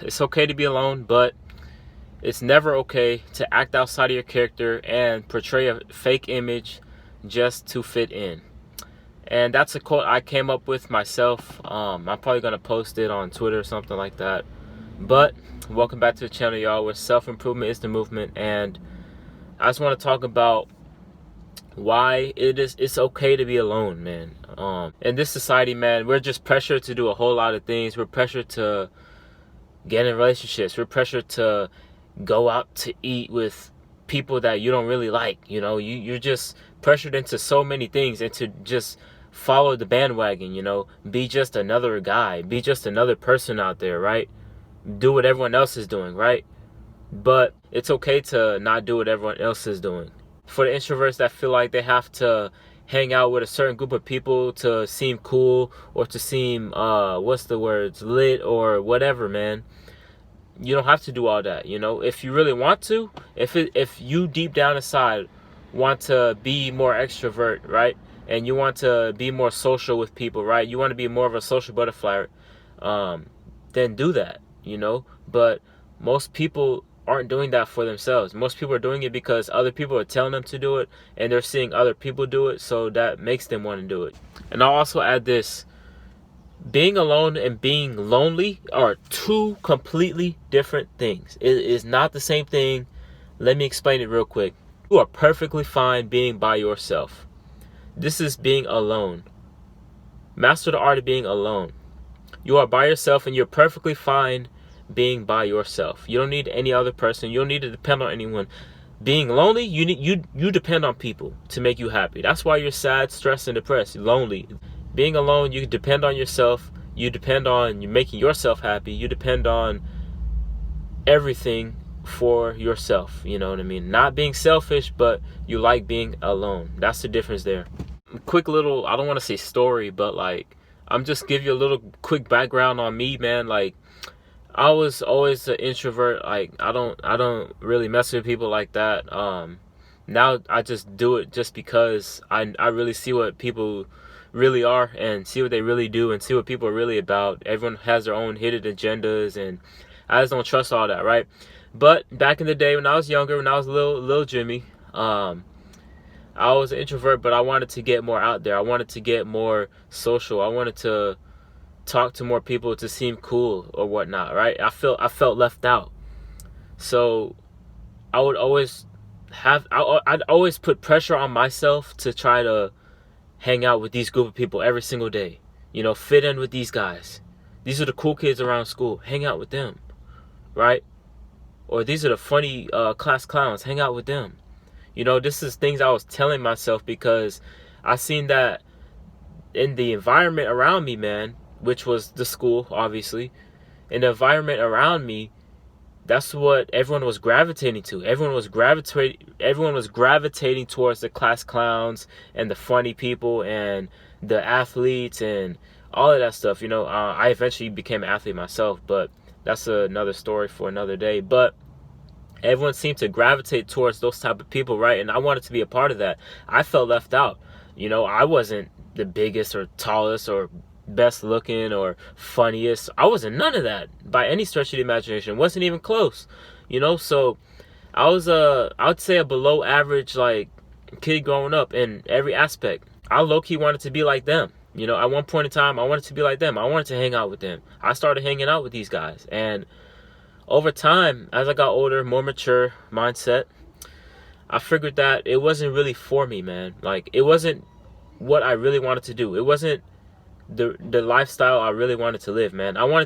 It's okay to be alone, but it's never okay to act outside of your character and portray a fake image just to fit in. And that's a quote I came up with myself. I'm probably going to post it on Twitter or something like that. But welcome back to the channel, y'all, where self-improvement is the movement. And I just want to talk about why it's okay to be alone, man. In this society, man, we're just pressured to do a whole lot of things. We're pressured to get in relationships. We're pressured to go out to eat with people that you don't really like. You're just pressured into so many things and to just follow the bandwagon, be just another guy, be just another person out there, right? Do what everyone else is doing, right? But it's okay to not do what everyone else is doing. For the introverts that feel like they have to hang out with a certain group of people to seem cool or to seem lit or whatever, man, you don't have to do all that. If you really want to, if you deep down inside want to be more extrovert, right, and you want to be more social with people, right, you want to be more of a social butterfly, then do that. But most people aren't doing that for themselves. Most people are doing it because other people are telling them to do it, and they're seeing other people do it, so that makes them want to do it. And I'll also add this: being alone and being lonely are two completely different things. It is not the same thing. Let me explain it real quick. You are perfectly fine being by yourself. This is being alone. Master the art of being alone. You are by yourself and you're perfectly fine being by yourself. You don't need any other person. You don't need to depend on anyone. Being lonely, you depend on people to make you happy. That's why you're sad, stressed, and depressed. You're lonely. Being alone, you depend on yourself. You depend on you making yourself happy. You depend on everything for yourself. You know what I mean? Not being selfish, but you like being alone. That's the difference there. Quick little, I don't want to say story, but I'm just give you a little quick background on me, man. I was always an introvert. I don't really mess with people like that. Now I just do it just because I really see what people really are and see what they really do and see what people are really about. Everyone has their own hidden agendas, and I just don't trust all that, right? But back in the day when I was younger, when I was little Jimmy, I was an introvert, but I wanted to get more out there. I wanted to get more social. I wanted to talk to more people to seem cool or whatnot, right? I felt left out. So I would always I'd always put pressure on myself to try to hang out with these group of people every single day. Fit in with these guys. These are the cool kids around school. Hang out with them, right? Or these are the funny class clowns. Hang out with them. This is things I was telling myself because I seen that in the environment around me, man, which was the school, obviously. In the environment around me, that's what everyone was gravitating to. Everyone was gravitating towards the class clowns and the funny people and the athletes and all of that stuff. I eventually became an athlete myself, but that's another story for another day. But everyone seemed to gravitate towards those type of people, right? And I wanted to be a part of that. I felt left out. I wasn't the biggest or tallest or best looking or funniest. I wasn't none of that by any stretch of the imagination. Wasn't even close. So I was I'd say a below average kid growing up in every aspect. I low-key wanted to be like them. At one point in time, I wanted to be like them. I wanted to hang out with them. I started hanging out with these guys, and over time, as I got older, more mature mindset, I figured that it wasn't really for me, man. It wasn't what I really wanted to do. It wasn't the lifestyle I really wanted to live, man. I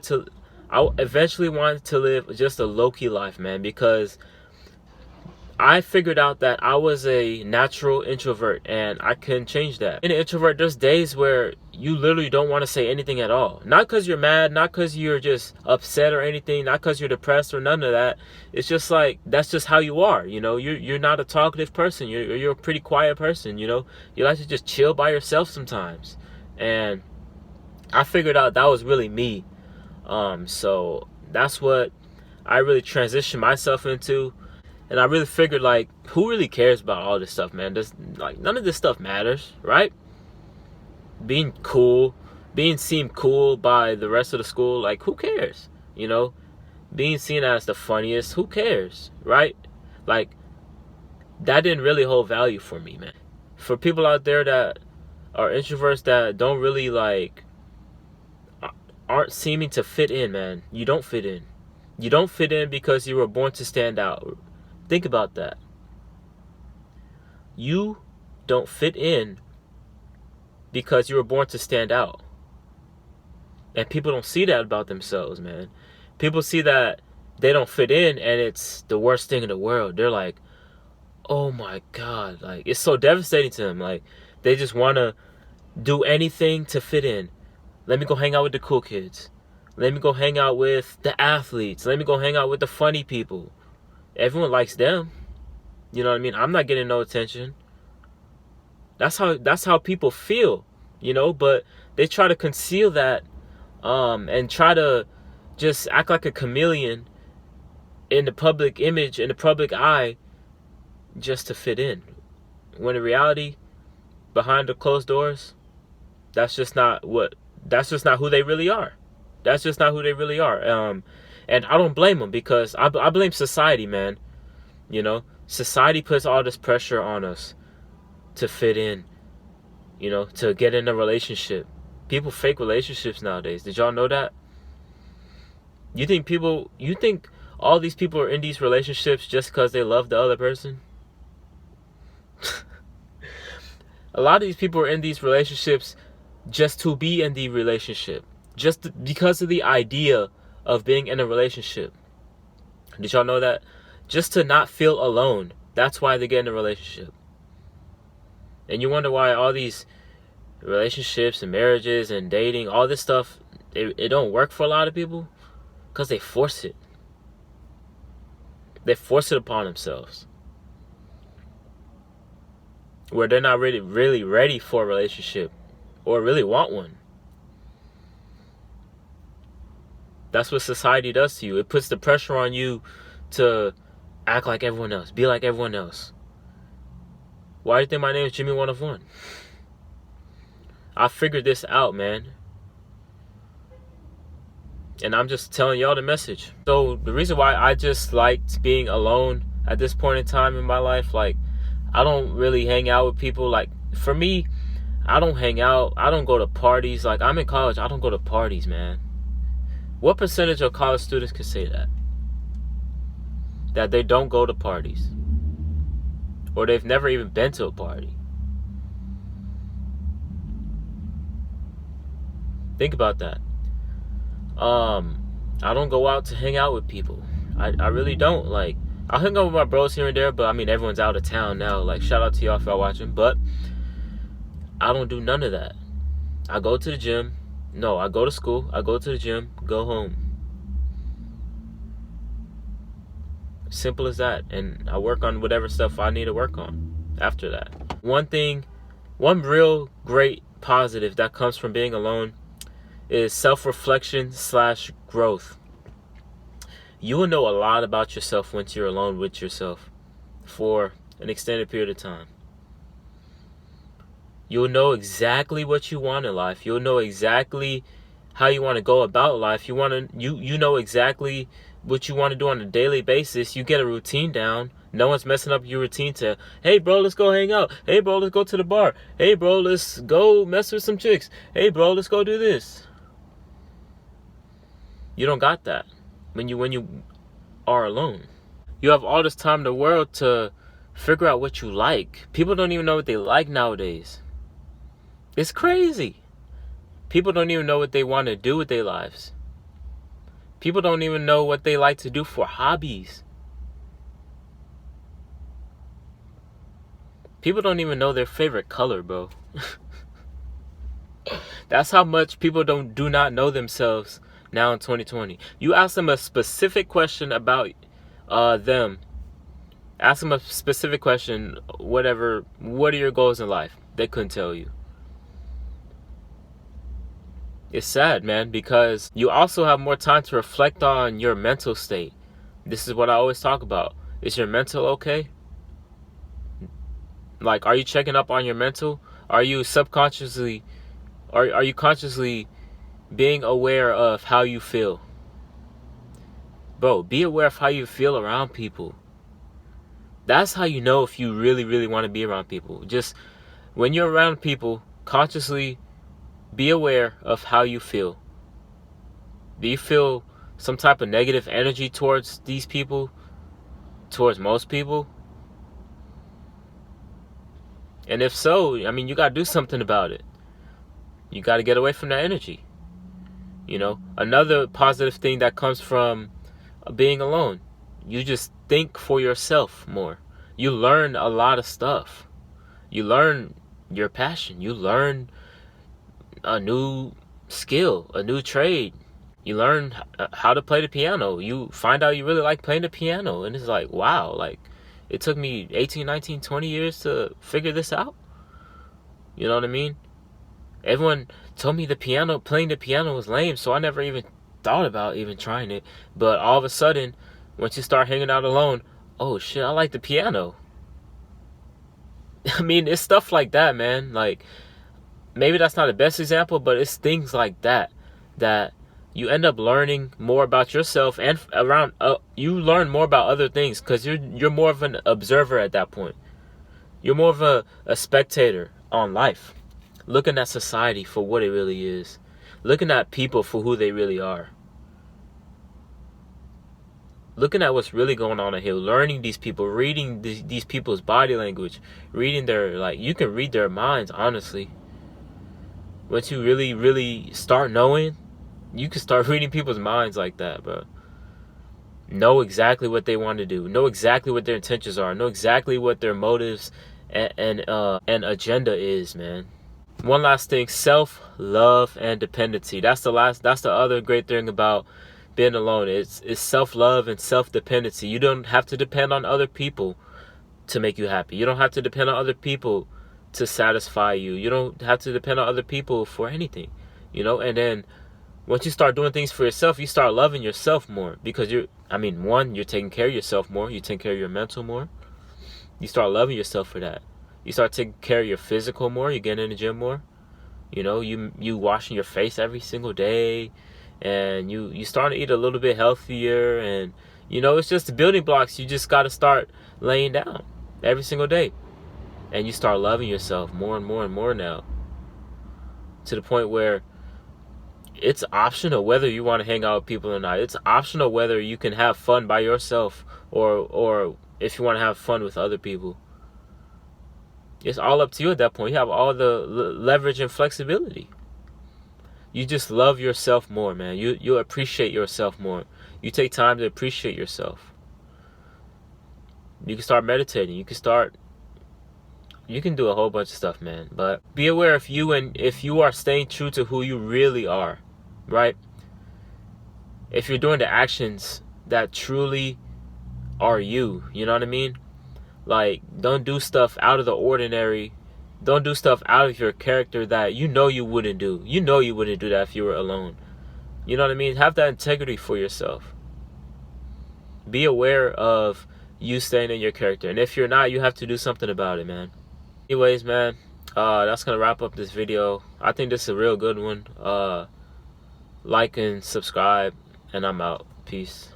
eventually wanted to live just a low-key life, man, because I figured out that I was a natural introvert and I couldn't change that. In an introvert, there's days where you literally don't want to say anything at all. Not because you're mad, not because you're just upset or anything, not because you're depressed or none of that. It's just that's just how you are. You're not a talkative person. You're a pretty quiet person. You like to just chill by yourself sometimes. And I figured out that was really me. So that's what I really transitioned myself into. And I really figured, who really cares about all this stuff, man? None of this stuff matters, right? Being cool, being seen cool by the rest of the school, who cares? being seen as the funniest, who cares, right? Like, that didn't really hold value for me, man. For people out there that are introverts that don't really like, aren't seeming to fit in, man, you don't fit in. You don't fit in because you were born to stand out. Think about that. You don't fit in because you were born to stand out. And people don't see that about themselves, man. People see that they don't fit in and it's the worst thing in the world. They're like, oh my God. Like, it's so devastating to them. Like, they just want to do anything to fit in. Let me go hang out with the cool kids. Let me go hang out with the athletes. Let me go hang out with the funny people. Everyone likes them. You know what I mean? I'm not getting no attention. That's how people feel, you know, but they try to conceal that and try to just act like a chameleon in the public image, in the public eye, just to fit in. When in reality, behind the closed doors, that's just not who they really are. That's just not who they really are. And I don't blame them because I blame society, man. You know, society puts all this pressure on us to fit in, you know, to get in a relationship. People fake relationships nowadays. Did y'all know that? You think all these people are in these relationships just because they love the other person? A lot of these people are in these relationships just to be in the relationship. Just because of the idea of being in a relationship. Did y'all know that? Just to not feel alone. That's why they get in a relationship. And you wonder why all these relationships and marriages and dating, all this stuff, it don't work for a lot of people. Because they force it. They force it upon themselves. Where they're not really ready for a relationship. Or really want one. That's what society does to you. It puts the pressure on you to act like everyone else. Be like everyone else. Why do you think my name is Jimmy 1 of 1? I figured this out, man. And I'm just telling y'all the message. So the reason why I just liked being alone at this point in time in my life, like, I don't really hang out with people. Like, for me, I don't hang out. I don't go to parties. Like, I'm in college. I don't go to parties, man. What percentage of college students can say that? That they don't go to parties? Or they've never even been to a party? Think about that. I don't go out to hang out with people. I really don't. Like, I hang out with my bros here and there, but I mean, everyone's out of town now. Like, shout out to y'all if y'all watching. But I don't do none of that. I go to the gym. No, I go to school. I go to the gym. Go home. Simple as that. And I work on whatever stuff I need to work on after that. One real great positive that comes from being alone is self-reflection / growth. You will know a lot about yourself once you're alone with yourself for an extended period of time. You'll know exactly what you want in life. You'll know exactly how you want to go about life. You know exactly what you want to do on a daily basis. You get a routine down. No one's messing up your routine to, hey bro, let's go hang out. Hey bro, let's go to the bar. Hey bro, let's go mess with some chicks. Hey bro, let's go do this. You don't got that when you are alone. You have all this time in the world to figure out what you like. People don't even know what they like nowadays. It's crazy. People don't even know what they want to do with their lives. People don't even know what they like to do for hobbies. People don't even know their favorite color, bro. That's how much people do not know themselves now in 2020. You ask them a specific question about them. Ask them a specific question, whatever. What are your goals in life? They couldn't tell you. It's sad, man, because you also have more time to reflect on your mental state. This is what I always talk about. Is your mental okay? Like, are you checking up on your mental? Are you subconsciously, are you consciously being aware of how you feel? Bro, be aware of how you feel around people. That's how you know if you really, really want to be around people. Just when you're around people, consciously be aware of how you feel. Do you feel some type of negative energy towards these people? Towards most people? And if so, I mean, you got to do something about it. You got to get away from that energy. You know, another positive thing that comes from being alone, you just think for yourself more. You learn a lot of stuff. You learn your passion. You learn a new skill, a new trade. You learn how to play the piano. You find out you really like playing the piano. And it's like, wow, like it took me 18, 19, 20 years to figure this out. You know what I mean? Everyone told me playing the piano was lame, so I never even thought about even trying it. But all of a sudden, once you start hanging out alone, oh shit, I like the piano. I mean, it's stuff like that, man. Like, maybe that's not the best example, but it's things like that that you end up learning more about yourself, and around you learn more about other things because you're more of an observer at that point. You're more of a spectator on life, looking at society for what it really is, looking at people for who they really are, looking at what's really going on here, learning these people, reading these people's body language, reading their, like, you can read their minds, honestly. Once you really, really start knowing, you can start reading people's minds like that, bro. Know exactly what they want to do. Know exactly what their intentions are. Know exactly what their motives and agenda is, man. One last thing, self-love and dependency. That's the other great thing about being alone. It's self-love and self-dependency. You don't have to depend on other people to make you happy. You don't have to depend on other people to satisfy you. You don't have to depend on other people for anything, you know? And then once you start doing things for yourself, you start loving yourself more because you're taking care of yourself more. You take care of your mental more. You start loving yourself for that. You start taking care of your physical more. You get in the gym more. You know, you washing your face every single day, and you start to eat a little bit healthier, and you know, it's just the building blocks you just got to start laying down every single day. And you start loving yourself more and more and more now, to the point where it's optional whether you want to hang out with people or not. It's optional whether you can have fun by yourself or if you want to have fun with other people. It's all up to you at that point. You have all the leverage and flexibility. You just love yourself more, man. You appreciate yourself more. You take time to appreciate yourself. You can start meditating. You can do a whole bunch of stuff, man. But be aware if you are staying true to who you really are, right? If you're doing the actions that truly are you, you know what I mean? Like, don't do stuff out of the ordinary. Don't do stuff out of your character that you know you wouldn't do. You know you wouldn't do that if you were alone. You know what I mean? Have that integrity for yourself. Be aware of you staying in your character. And if you're not, you have to do something about it, man. Anyways, man, that's going to wrap up this video. I think this is a real good one. Like and subscribe, and I'm out. Peace.